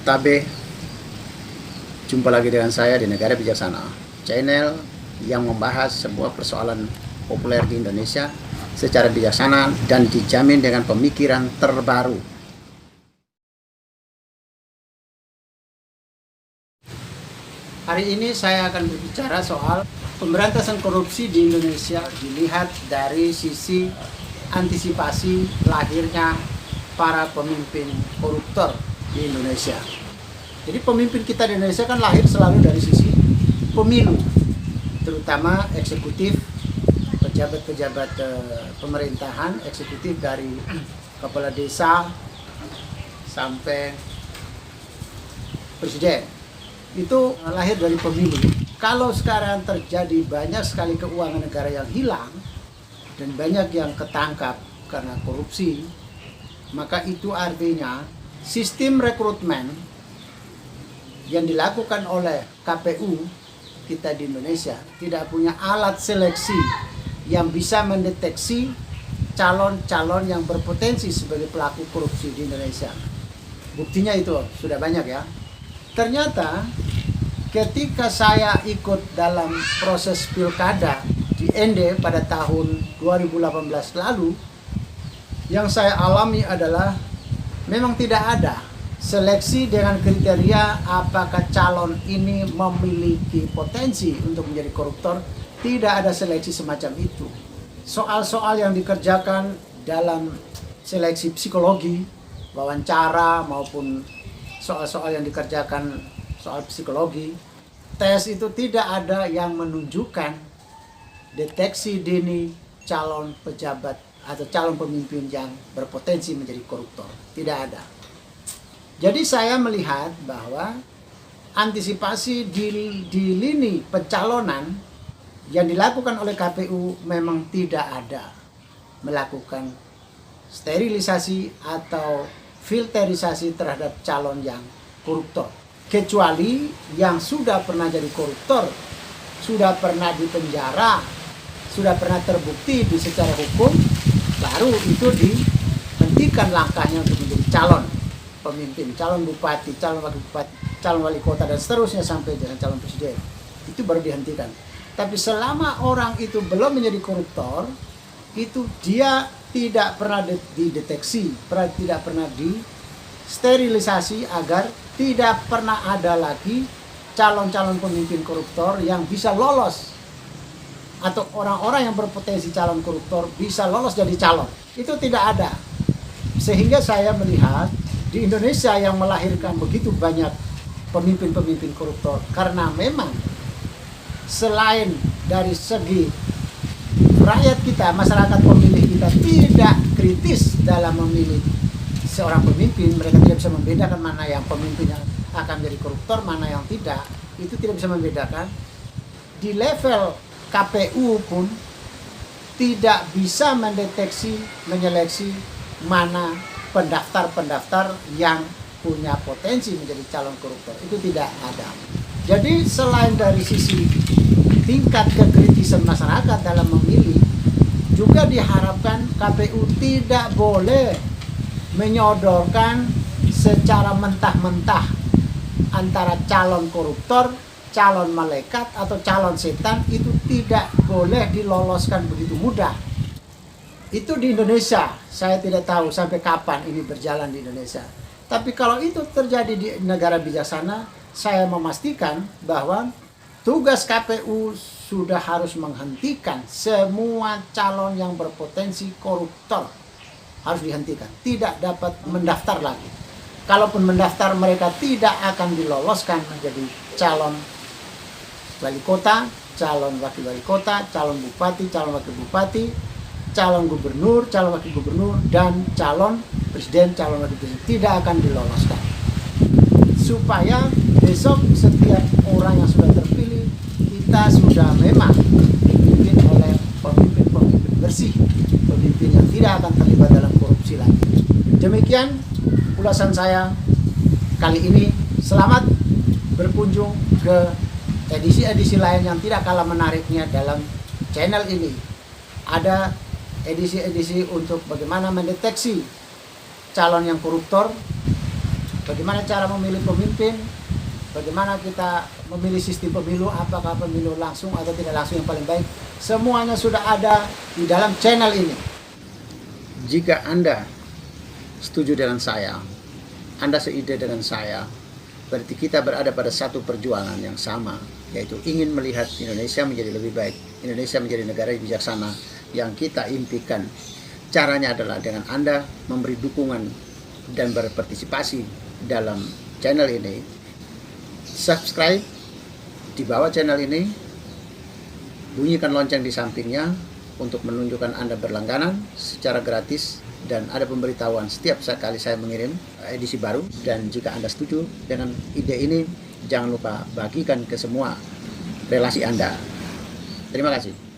Tabe, jumpa lagi dengan saya di Negara Bijaksana, channel yang membahas sebuah persoalan populer di Indonesia secara bijaksana dan dijamin dengan pemikiran terbaru. Hari ini saya akan berbicara soal pemberantasan korupsi di Indonesia dilihat dari sisi antisipasi lahirnya para pemimpin koruptor di Indonesia. Jadi pemimpin kita di Indonesia kan lahir selalu dari sisi pemilu, terutama eksekutif, pejabat-pejabat pemerintahan, eksekutif dari kepala desa sampai presiden. Itu lahir dari pemilu. Kalau sekarang terjadi banyak sekali keuangan negara yang hilang dan banyak yang ketangkap karena korupsi, maka itu artinya sistem rekrutmen yang dilakukan oleh KPU kita di Indonesia tidak punya alat seleksi yang bisa mendeteksi calon-calon yang berpotensi sebagai pelaku korupsi di Indonesia. Buktinya itu sudah banyak ya. Ternyata ketika saya ikut dalam proses pilkada di ND pada tahun 2018 lalu, yang saya alami adalah memang tidak ada seleksi dengan kriteria apakah calon ini memiliki potensi untuk menjadi koruptor. Tidak ada seleksi semacam itu. Soal-soal yang dikerjakan dalam seleksi psikologi, wawancara maupun soal-soal yang dikerjakan soal psikologi, tes itu tidak ada yang menunjukkan deteksi dini calon pejabat atau calon pemimpin yang berpotensi menjadi koruptor. Tidak ada. Jadi saya melihat bahwa antisipasi di lini pencalonan yang dilakukan oleh KPU memang tidak ada melakukan sterilisasi atau filterisasi terhadap calon yang koruptor. Kecuali yang sudah pernah jadi koruptor, sudah pernah dipenjara, sudah pernah terbukti di secara hukum, baru itu dihentikan langkahnya untuk menjadi calon pemimpin, calon bupati, calon wakil bupati, calon wali kota, dan seterusnya sampai dengan calon presiden. Itu baru dihentikan. Tapi selama orang itu belum menjadi koruptor, itu dia tidak pernah dideteksi, tidak pernah disterilisasi agar tidak pernah ada lagi calon-calon pemimpin koruptor yang bisa lolos, atau orang-orang yang berpotensi calon koruptor bisa lolos jadi calon. Itu tidak ada. Sehingga saya melihat di Indonesia yang melahirkan begitu banyak pemimpin-pemimpin koruptor karena memang selain dari segi rakyat kita, masyarakat pemilih kita tidak kritis dalam memilih seorang pemimpin, mereka tidak bisa membedakan mana yang pemimpin yang akan menjadi koruptor, mana yang tidak, itu tidak bisa membedakan. Di level KPU pun tidak bisa mendeteksi, menyeleksi mana pendaftar-pendaftar yang punya potensi menjadi calon koruptor. Itu tidak ada. Jadi selain dari sisi tingkat kekritisan masyarakat dalam memilih, juga diharapkan KPU tidak boleh menyodorkan secara mentah-mentah antara calon koruptor, calon malaikat, atau calon setan. Itu tidak boleh diloloskan begitu mudah. Itu di Indonesia, saya tidak tahu sampai kapan ini berjalan di Indonesia. Tapi kalau itu terjadi di negara bijaksana, saya memastikan bahwa tugas KPU sudah harus menghentikan semua calon yang berpotensi koruptor. Harus dihentikan, tidak dapat mendaftar lagi. Kalaupun mendaftar, mereka tidak akan diloloskan menjadi calon wali kota, calon wakil wali kota, calon bupati, calon wakil bupati, calon gubernur, calon wakil gubernur, dan calon presiden, calon wakil presiden. Tidak akan diloloskan. Supaya besok setiap orang yang sudah terpilih, kita sudah memang dipimpin oleh pemimpin-pemimpin bersih, pemimpin yang tidak akan terlibat dalam korupsi lagi. Demikian ulasan saya kali ini. Selamat berkunjung ke edisi-edisi lain yang tidak kalah menariknya dalam channel ini. Ada edisi-edisi untuk bagaimana mendeteksi calon yang koruptor, bagaimana cara memilih pemimpin, bagaimana kita memilih sistem pemilu, apakah pemilu langsung atau tidak langsung yang paling baik. Semuanya sudah ada di dalam channel ini. Jika Anda setuju dengan saya, Anda seide dengan saya, berarti kita berada pada satu perjuangan yang sama, yaitu ingin melihat Indonesia menjadi lebih baik, Indonesia menjadi negara yang bijaksana yang kita impikan. Caranya adalah dengan Anda memberi dukungan dan berpartisipasi dalam channel ini. Subscribe di bawah channel ini, bunyikan lonceng di sampingnya untuk menunjukkan Anda berlangganan secara gratis, dan ada pemberitahuan setiap kali saya mengirim edisi baru. Dan jika Anda setuju dengan ide ini, jangan lupa bagikan ke semua relasi Anda. Terima kasih.